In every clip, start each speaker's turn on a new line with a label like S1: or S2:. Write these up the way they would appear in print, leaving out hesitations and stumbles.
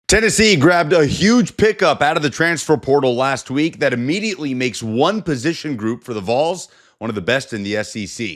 S1: Tennessee grabbed a huge pickup out of the transfer portal last week that immediately makes one position group for the Vols one of the best in the SEC.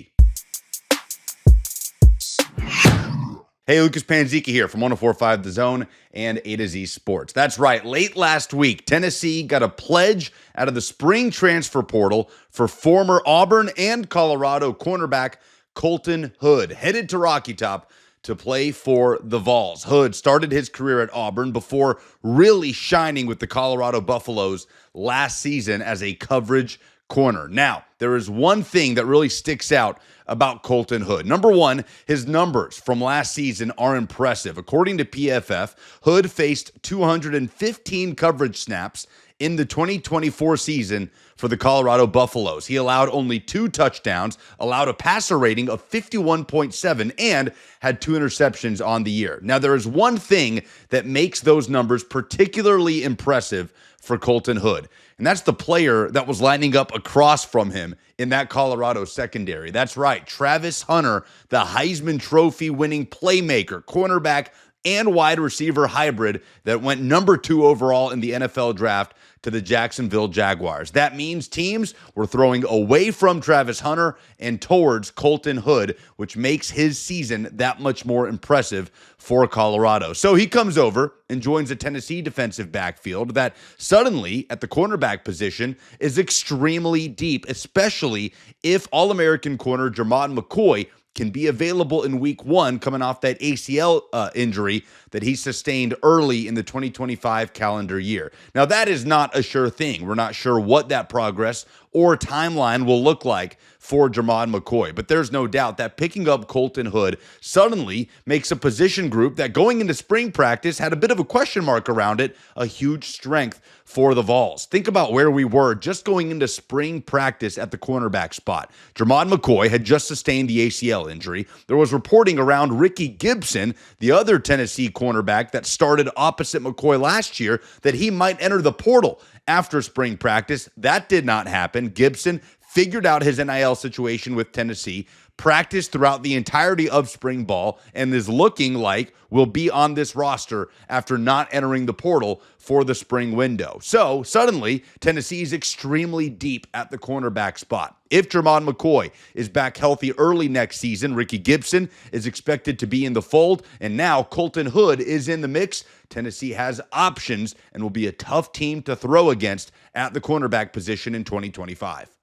S1: Hey, Lucas Panzica here from 104.5 The Zone and A to Z Sports. That's right. Late last week, Tennessee got a pledge out of the spring transfer portal for former Auburn and Colorado cornerback Colton Hood, headed to Rocky Top to play for the Vols. Hood started his career at Auburn before really shining with the Colorado Buffaloes last season as a coverage corner. Now, there is one thing that really sticks out about Colton Hood. Number one, his numbers from last season are impressive. According to PFF, Hood faced 215 coverage snaps in the 2024 season for the Colorado Buffaloes. He allowed only 2 touchdowns, allowed a passer rating of 51.7, and had 2 interceptions on the year. Now, there is one thing that makes those numbers particularly impressive for Colton Hood, and that's the player that was lining up across from him in that Colorado secondary. That's right, Travis Hunter, the Heisman Trophy winning playmaker, cornerback, and wide receiver hybrid that went number 2 overall in the NFL draft to the Jacksonville Jaguars. That means teams were throwing away from Travis Hunter and towards Colton Hood, which makes his season that much more impressive for Colorado. So he comes over and joins a Tennessee defensive backfield that suddenly at the cornerback position is extremely deep, especially if All-American corner Jermod McCoy can be available in week 1 coming off that ACL injury that he sustained early in the 2025 calendar year. Now, that is not a sure thing. We're not sure what that progress or timeline will look like for Jermod McCoy, but there's no doubt that picking up Colton Hood suddenly makes a position group that going into spring practice had a bit of a question mark around it, a huge strength for the Vols. Think about where we were just going into spring practice at the cornerback spot. Jermod McCoy had just sustained the ACL injury. There was reporting around Ricky Gibson, the other Tennessee cornerback that started opposite McCoy last year, that he might enter the portal after spring practice. That did not happen. Gibson figured out his NIL situation with Tennessee, practiced throughout the entirety of spring ball, and is looking like will be on this roster after not entering the portal for the spring window. So suddenly, Tennessee's extremely deep at the cornerback spot. If Jermod McCoy is back healthy early next season, Ricky Gibson is expected to be in the fold, and now Colton Hood is in the mix. Tennessee has options and will be a tough team to throw against at the cornerback position in 2025.